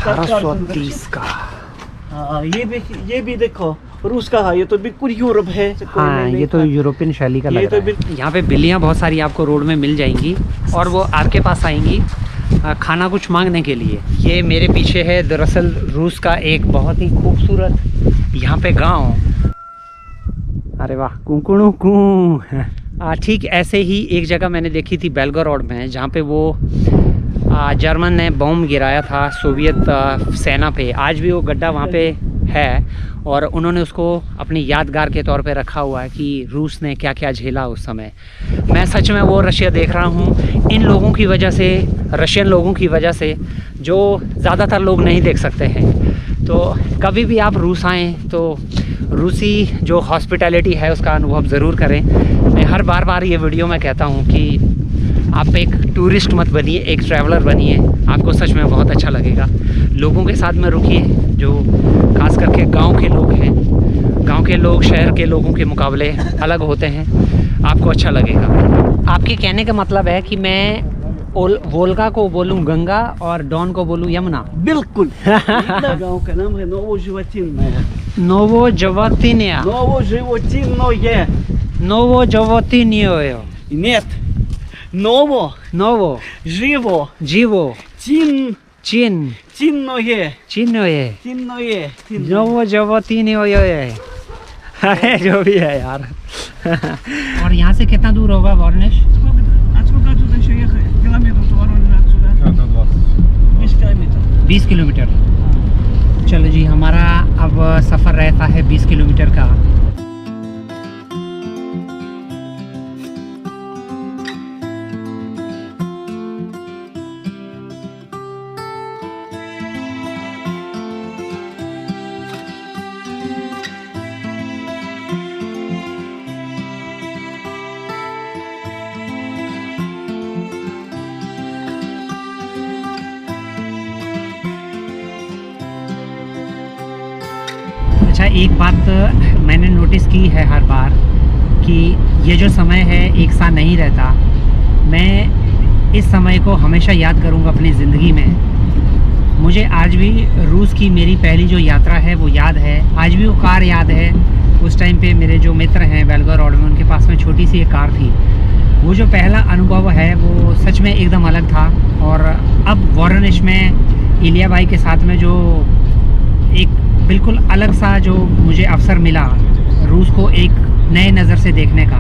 1830 का। ये भी देखो रूस का है, ये तो बिल्कुल यूरोप है। हाँ, ये तो यूरोपियन शैली का लग रहा है। यहाँ पे बिल्लियाँ बहुत सारी आपको रोड में मिल जाएंगी और वो आपके पास आएंगी खाना कुछ मांगने के लिए। ये मेरे पीछे है दरअसल रूस का एक बहुत ही खूबसूरत यहाँ पे गांव। अरे वाह, कुंकुणु कू। ठीक ऐसे ही एक जगह मैंने देखी थी बेलगोरोड में, जहाँ पे वो जर्मन ने बम गिराया था सोवियत सेना पे। आज भी वो गड्ढा वहाँ पे है और उन्होंने उसको अपनी यादगार के तौर पे रखा हुआ है कि रूस ने क्या क्या झेला उस समय। मैं सच में वो रशिया देख रहा हूँ इन लोगों की वजह से, रशियन लोगों की वजह से, जो ज़्यादातर लोग नहीं देख सकते हैं। तो कभी भी आप रूस आएँ तो रूसी जो हॉस्पिटैलिटी है उसका अनुभव ज़रूर करें। मैं हर बार ये वीडियो में कहता हूँ कि आप एक टूरिस्ट मत बनिए, एक ट्रैवलर बनिए, आपको सच में बहुत अच्छा लगेगा। लोगों के साथ में रुकिए जो खास करके गांव के लोग हैं। गांव के लोग शहर के लोगों के मुकाबले अलग होते हैं, आपको अच्छा लगेगा। आपके कहने का मतलब है कि मैं वोल्गा को बोलूं गंगा और डॉन को बोलूं यमुना? बिल्कुल। गांव का नाम है नोवोजवोतिन्या। नोवोजवोतिन्या। नोवोजवोतिन्या। नोवोजवोतिन्या। Нет. Ново. Ново. Живо. Живо. Тин. Чин. Тинное. चिन्होये। Тинное. नोवोजवोतिन्या। अरे जो भी है यार। और यहाँ से कितना दूर होगा वॉर्निश? Откуда отсюда еще ехать? Километров до Воронежа отсюда. 20 километров. 20 किलोमीटर। चलो जी, हमारा अब सफ़र रहता है 20 किलोमीटर का। अच्छा, एक बात मैंने नोटिस की है हर बार कि ये जो समय है एक सा नहीं रहता। मैं इस समय को हमेशा याद करूँगा अपनी ज़िंदगी में। मुझे आज भी रूस की मेरी पहली जो यात्रा है वो याद है, आज भी वो कार याद है। उस टाइम पे मेरे जो मित्र हैं बेलगोरोड में, उनके पास में छोटी सी एक कार थी। वो जो पहला अनुभव है वो सच में एकदम अलग था। और अब वॉरोनिश में इलिया भाई के साथ में जो एक बिल्कुल अलग सा जो मुझे अवसर मिला रूस को एक नए नज़र से देखने का,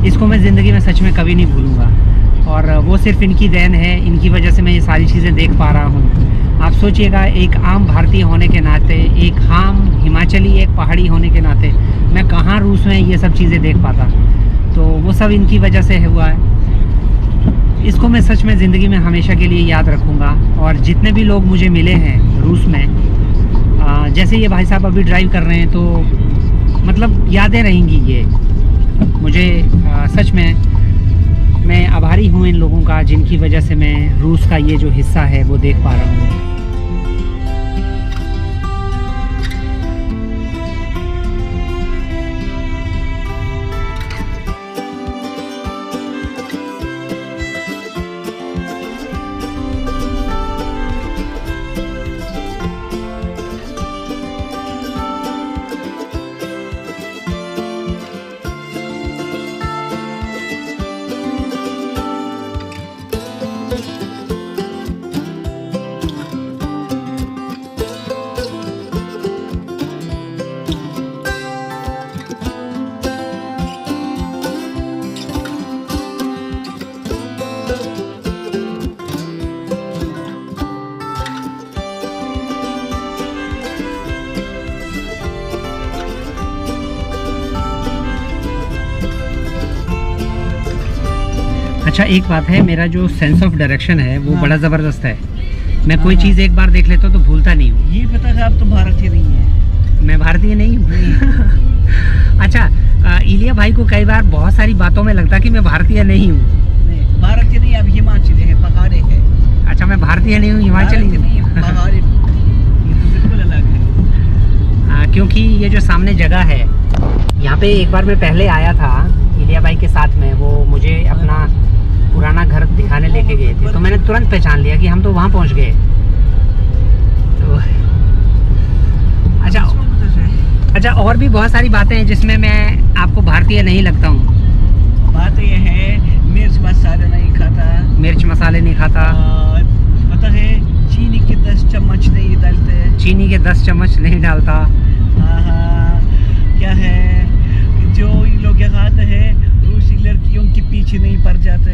इसको मैं ज़िंदगी में सच में कभी नहीं भूलूंगा। और वो सिर्फ इनकी देन है, इनकी वजह से मैं ये सारी चीज़ें देख पा रहा हूँ। आप सोचिएगा, एक आम भारतीय होने के नाते, एक आम हिमाचली, एक पहाड़ी होने के नाते मैं कहाँ रूस में ये सब चीज़ें देख पाता। तो वो सब इनकी वजह से हुआ है। इसको मैं सच में ज़िंदगी में हमेशा के लिए याद रखूँगा। और जितने भी लोग मुझे मिले हैं रूस में, जैसे ये भाई साहब अभी ड्राइव कर रहे हैं, तो मतलब यादें रहेंगी ये मुझे। सच में मैं आभारी हूँ इन लोगों का, जिनकी वजह से मैं रूस का ये जो हिस्सा है वो देख पा रहा हूँ। अच्छा, एक बात है, मेरा जो सेंस ऑफ डायरेक्शन है वो बड़ा ज़बरदस्त है। मैं कोई चीज़ एक बार देख लेता हूँ तो भूलता नहीं हूँ। ये पता है आप तो भारतीय नहीं है। मैं भारतीय नहीं हूँ। अच्छा, इलिया भाई को कई बार बहुत सारी बातों में लगता है कि मैं भारतीय नहीं हूँ। भारतीय नहीं, आप हिमाचली है, पहाड़ी है। अच्छा, मैं भारतीय नहीं हूँ, हिमाचली नहीं, पहाड़ी। ये तो बिल्कुल अलग है। क्योंकि ये जो सामने जगह है, यहाँ पे एक बार मैं पहले आया था इलिया भाई के साथ में। वो मुझे अपना पुराना घर दिखाने लेके गए थे, तो मैंने तुरंत पहचान लिया कि हम तो वहाँ पहुँच गए। तो अच्छा, और भी बहुत सारी बातें हैं जिसमें मैं आपको भारतीय नहीं लगता हूँ। बात ये है, मिर्च मसाले नहीं खाता, मिर्च मसाले नहीं खाता, और पता है चीनी के 10 चम्मच नहीं डालते, चीनी के 10 चम्मच नहीं डालता। हाँ हाँ, क्या है जो ये लोग यहाँ आते हैं रूसी लड़कियों के पीछे नहीं पड़ जाते।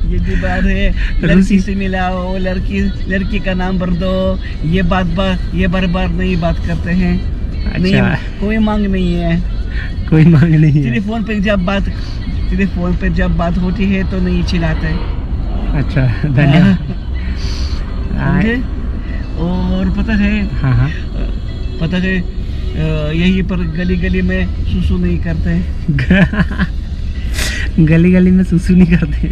ये भी बात है, लड़की से मिलाओ, लड़की का नाम भर दो, ये बार बार नहीं बात करते हैं। अच्छा। नहीं, कोई मांग नहीं है, कोई मांग नहीं है। टेलीफोन पे जब बात होती है तो नहीं चिल्लाते। अच्छा, धन्यवाद। समझे? और पता है, हाँ हाँ, पता है यही पर गली गली में सुसु नहीं करते। गली गली में सुसु नहीं करते।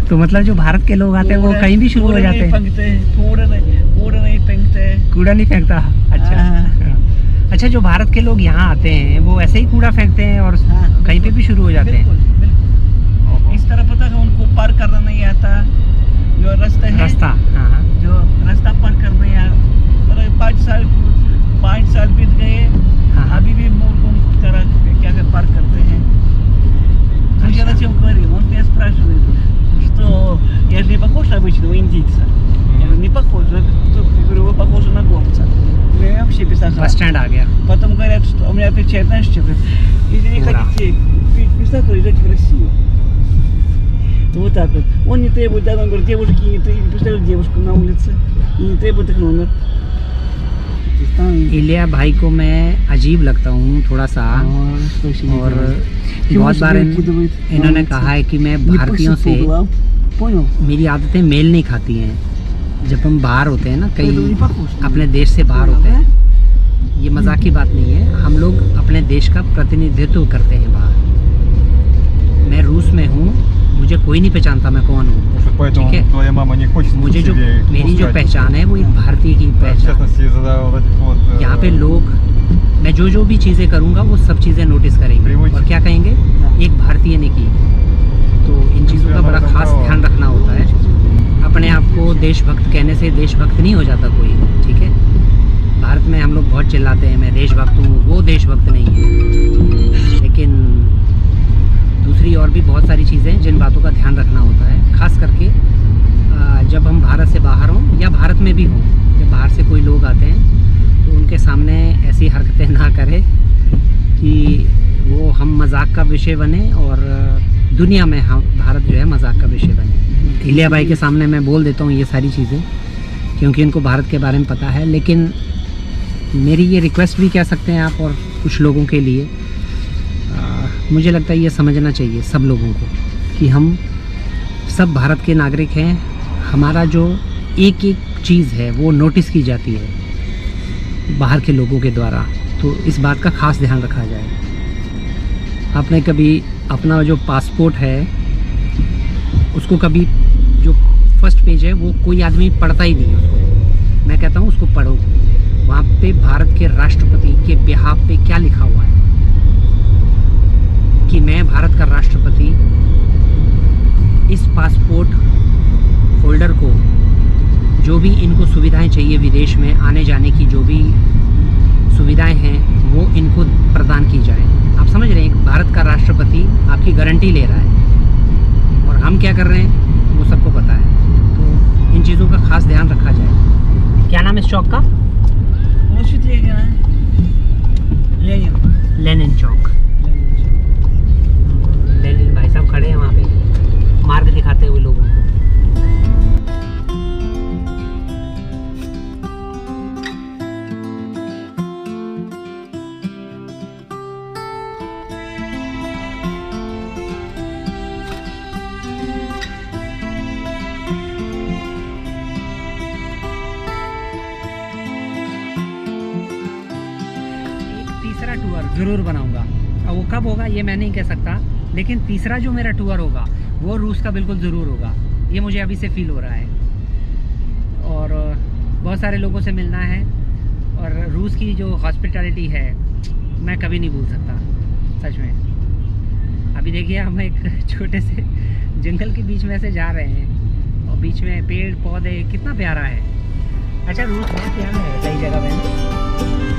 तो मतलब जो भारत के लोग आते हैं वो कहीं भी शुरू हो जाते हैं। कूड़ा नहीं फेंकते। कूड़ा नहीं फेंकता। अच्छा। अच्छा, जो भारत के लोग यहाँ आते हैं वो ऐसे ही कूड़ा फेंकते हैं और कहीं पे भी शुरू हो जाते हैं। बिल्कुल। इस तरह पता है उनको पार करना नहीं आता, जो रास्ता है, जो रास्ता पार कर नहीं आता। 5 साल बीत गए, अभी भी मूल तरह क्या पार करते हैं। Я на чем говорил, он меня спрашивает, что я же не похож на обычного индийца. Я говорю, не похож. Я говорю, вы похожи на гомца. Я вообще без сахара. बस स्टैंड आ गया। Потом говорят, что у меня отвечают, знаешь, что говорят, если не хотите пить без сахара, езжайте в Россию. Вот так вот. Он не требует, да, он говорит, девушки не требует, представляют девушку на улице, и не требует их номер. इलिया भाई को मैं अजीब लगता हूँ थोड़ा सा, और बहुत बार इन्होंने कहा है कि मैं भारतीयों से मेरी आदतें मेल नहीं खाती हैं। जब हम बाहर होते हैं ना, कहीं अपने देश से बाहर होते हैं, ये मजाक की बात नहीं है, हम लोग अपने देश का प्रतिनिधित्व करते हैं बाहर। मैं रूस में हूँ, मुझे कोई नहीं पहचानता मैं कौन हूँ, ठीक है। मुझे जो मेरी जो पहचान है वो एक भारतीय की पहचान। यहाँ पे लोग, मैं जो भी चीज़ें करूँगा वो सब चीज़ें नोटिस करेंगे और क्या कहेंगे, एक भारतीय ने की। तो इन चीज़ों का बड़ा खास ध्यान रखना होता है। अपने आप को देशभक्त कहने से देशभक्त नहीं हो जाता कोई, ठीक है। भारत में हम लोग बहुत चिल्लाते हैं मैं देशभक्त हूँ, वो देशभक्त नहीं है। लेकिन दूसरी और भी बहुत सारी चीज़ें हैं जिन बातों का ध्यान रखना होता है, खास करके जब हम भारत से बाहर हों या भारत में भी हों। जब बाहर से कोई लोग आते हैं तो उनके सामने ऐसी हरकतें ना करें कि वो हम मजाक का विषय बने और दुनिया में हम भारत जो है मजाक का विषय बने। इलिया भाई के सामने मैं बोल देता हूँ ये सारी चीज़ें क्योंकि इनको भारत के बारे में पता है। लेकिन मेरी ये रिक्वेस्ट भी कह सकते हैं आप और कुछ लोगों के लिए, मुझे लगता है ये समझना चाहिए सब लोगों को कि हम सब भारत के नागरिक हैं। हमारा जो एक एक चीज़ है वो नोटिस की जाती है बाहर के लोगों के द्वारा, तो इस बात का खास ध्यान रखा जाए। आपने कभी अपना जो पासपोर्ट है उसको कभी, जो फर्स्ट पेज है वो कोई आदमी पढ़ता ही नहीं है उसको। मैं कहता हूँ उसको पढ़ो, वहाँ पे भारत के राष्ट्रपति के बिहाफ पे क्या लिखा हुआ है कि मैं भारत का राष्ट्रपति इस पासपोर्ट होल्डर को जो भी इनको सुविधाएं चाहिए विदेश में आने जाने की, जो भी सुविधाएं हैं वो इनको प्रदान की जाए। आप समझ रहे हैं, भारत का राष्ट्रपति आपकी गारंटी ले रहा है और हम क्या कर रहे हैं वो सबको पता है। तो इन चीज़ों का खास ध्यान रखा जाए। क्या नाम है इस चौक का? लेनिन चौक। लेनिन भाई साहब खड़े हैं वहाँ पे मार्ग दिखाते हुए लोगों को। तीसरा टूर ज़रूर बनाऊंगा, और वो कब होगा ये मैं नहीं कह सकता, लेकिन तीसरा जो मेरा टूर होगा वो रूस का बिल्कुल ज़रूर होगा। ये मुझे अभी से फील हो रहा है और बहुत सारे लोगों से मिलना है, और रूस की जो हॉस्पिटैलिटी है मैं कभी नहीं भूल सकता सच में। अभी देखिए हम एक छोटे से जंगल के बीच में से जा रहे हैं और बीच में पेड़ पौधे, कितना प्यारा है। अच्छा, रूस बहुत प्यारा है, सही जगह में।